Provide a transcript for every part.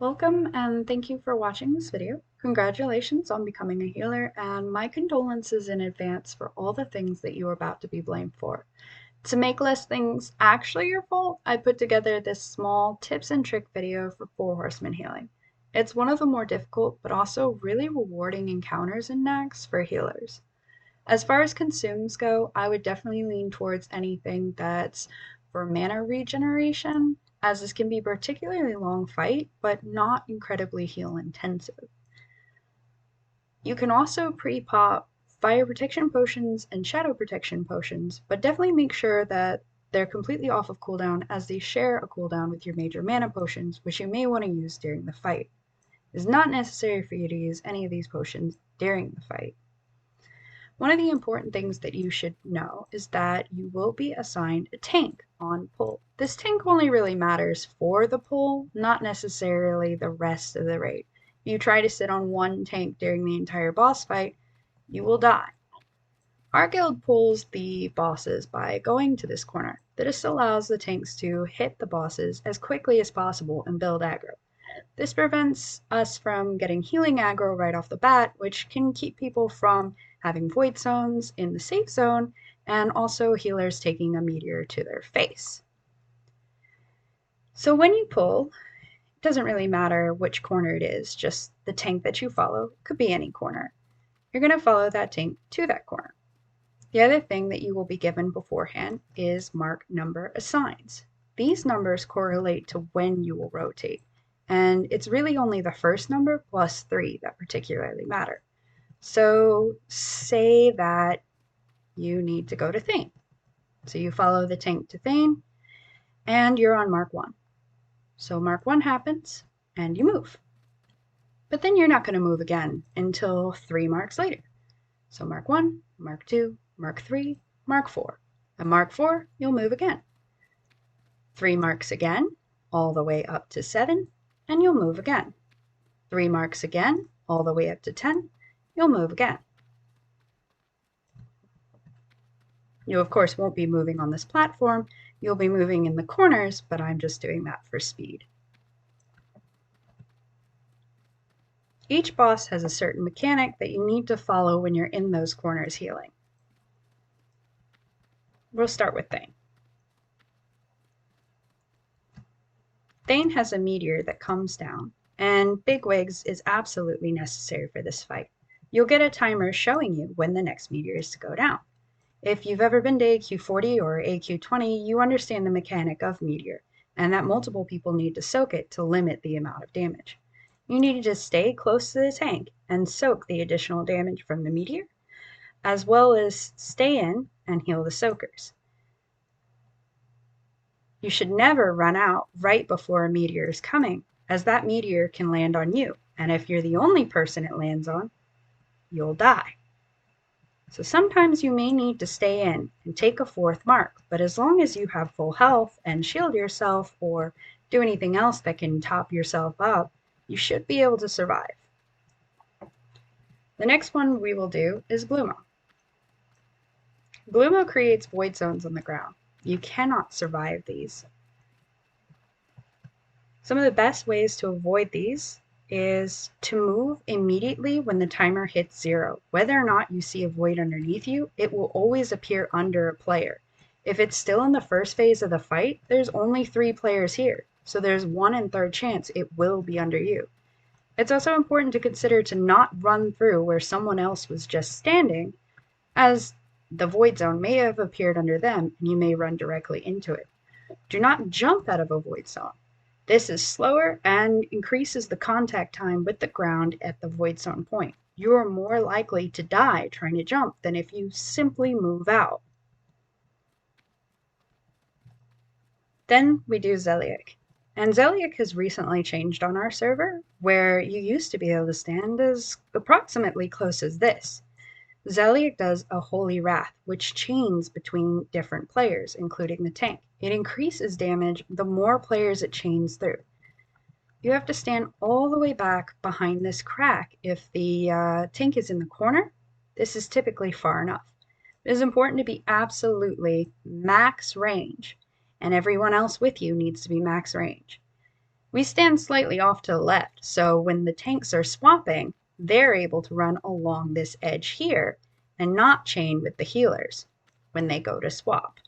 Welcome and thank you for watching this video. Congratulations on becoming a healer and my condolences in advance for all the things that you are about to be blamed for. To make less things actually your fault, I put together this small tips and trick video for Four Horsemen healing. It's one of the more difficult but also really rewarding encounters in Naxx for healers. As far as consumes go, I would definitely lean towards anything that's for mana regeneration, as this can be a particularly long fight, but not incredibly heal intensive. You can also pre-pop fire protection potions and shadow protection potions, but definitely make sure that they're completely off of cooldown as they share a cooldown with your major mana potions, which you may want to use during the fight. It is not necessary for you to use any of these potions during the fight. One of the important things that you should know is that you will be assigned a tank on pull. This tank only really matters for the pull, not necessarily the rest of the raid. If you try to sit on one tank during the entire boss fight, you will die. Our guild pulls the bosses by going to this corner. This allows the tanks to hit the bosses as quickly as possible and build aggro. This prevents us from getting healing aggro right off the bat, which can keep people from having void zones in the safe zone, and also healers taking a meteor to their face. So when you pull, it doesn't really matter which corner it is, just the tank that you follow. It could be any corner. You're going to follow that tank to that corner. The other thing that you will be given beforehand is mark number assigns. These numbers correlate to when you will rotate, and it's really only the first number plus 3 that particularly matter. So say that you need to go to Thane. So you follow the tank to Thane, and you're on mark 1. So mark 1 happens, and you move. But then you're not going to move again until 3 marks later. So mark 1, mark 2, mark 3, mark 4. At mark 4, you'll move again. 3 marks again, all the way up to 7, and you'll move again. 3 marks again, all the way up to 10, you'll move again. You, of course, won't be moving on this platform. You'll be moving in the corners, but I'm just doing that for speed. Each boss has a certain mechanic that you need to follow when you're in those corners healing. We'll start with Thane. Thane has a meteor that comes down, and Bigwigs is absolutely necessary for this fight. You'll get a timer showing you when the next meteor is to go down. If you've ever been to AQ40 or AQ20, you understand the mechanic of meteor, and that multiple people need to soak it to limit the amount of damage. You need to just stay close to the tank and soak the additional damage from the meteor, as well as stay in and heal the soakers. You should never run out right before a meteor is coming, as that meteor can land on you, and if you're the only person it lands on, you'll die. So sometimes you may need to stay in and take a 4th mark, but as long as you have full health and shield yourself or do anything else that can top yourself up, you should be able to survive. The next one we will do is Bloomo. Bloomo creates void zones on the ground. You cannot survive these. Some of the best ways to avoid these is to move immediately when the timer hits 0. Whether or not you see a void underneath you, it will always appear under a player. If it's still in the first phase of the fight, there's only 3 players here, so there's 1 in 3rd chance it will be under you. It's also important to consider to not run through where someone else was just standing, as the void zone may have appeared under them and you may run directly into it. Do not jump out of a void zone. This is slower and increases the contact time with the ground at the void zone point. You are more likely to die trying to jump than if you simply move out. Then we do Zeliek. And Zeliek has recently changed on our server, where you used to be able to stand as approximately close as this. Zeliek does a Holy Wrath, which chains between different players, including the tank. It increases damage the more players it chains through. You have to stand all the way back behind this crack. If the tank is in the corner, this is typically far enough. It is important to be absolutely max range, and everyone else with you needs to be max range. We stand slightly off to the left, so when the tanks are swapping, they're able to run along this edge here and not chain with the healers when they go to swap.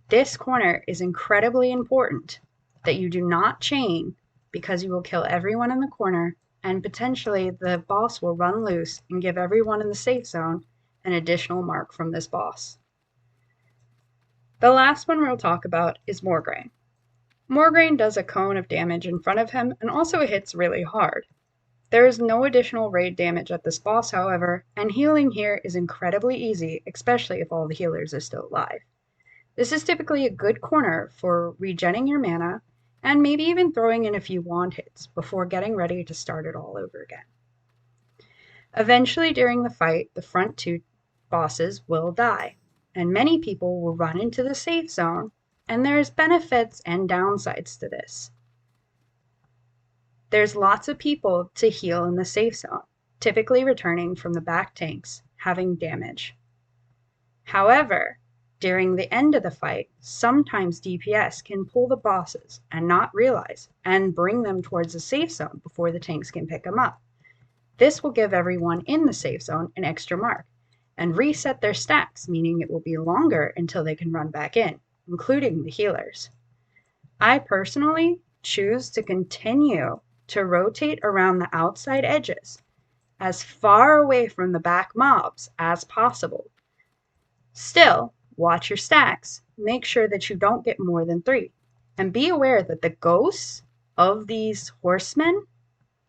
This corner is incredibly important that you do not chain, because you will kill everyone in the corner and potentially the boss will run loose and give everyone in the safe zone an additional mark from this boss. The last one we'll talk about is Morgraine. Morgraine does a cone of damage in front of him and also hits really hard. There is no additional raid damage at this boss, however, and healing here is incredibly easy, especially if all the healers are still alive. This is typically a good corner for regenning your mana and maybe even throwing in a few wand hits before getting ready to start it all over again. Eventually during the fight, the front two bosses will die, and many people will run into the safe zone, and there's benefits and downsides to this. There's lots of people to heal in the safe zone, typically returning from the back tanks, having damage. However, during the end of the fight, sometimes DPS can pull the bosses and not realize and bring them towards the safe zone before the tanks can pick them up. This will give everyone in the safe zone an extra mark and reset their stacks, meaning it will be longer until they can run back in, including the healers. I personally choose to continue to rotate around the outside edges as far away from the back mobs as possible. Still, watch your stacks. Make sure that you don't get more than 3. And be aware that the ghosts of these horsemen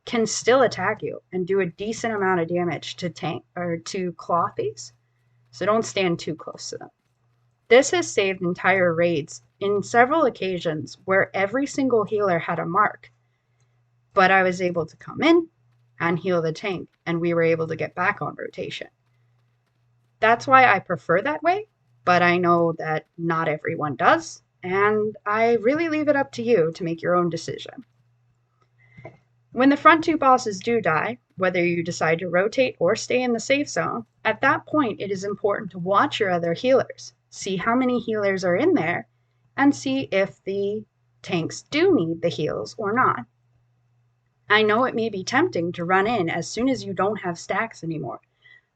can still attack you and do a decent amount of damage to tank or to claw thieves. So don't stand too close to them. This has saved entire raids in several occasions where every single healer had a mark, but I was able to come in and heal the tank, and we were able to get back on rotation. That's why I prefer that way, but I know that not everyone does, and I really leave it up to you to make your own decision. When the front two bosses do die, whether you decide to rotate or stay in the safe zone, at that point it is important to watch your other healers, see how many healers are in there, and see if the tanks do need the heals or not. I know it may be tempting to run in as soon as you don't have stacks anymore,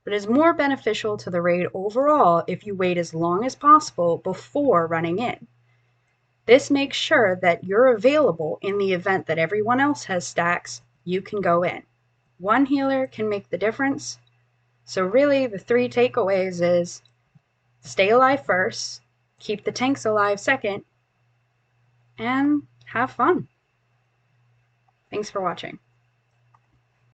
but it is more beneficial to the raid overall if you wait as long as possible before running in. This makes sure that you're available in the event that everyone else has stacks, you can go in. One healer can make the difference. So really the 3 takeaways is stay alive first, keep the tanks alive second, and have fun. Thanks for watching.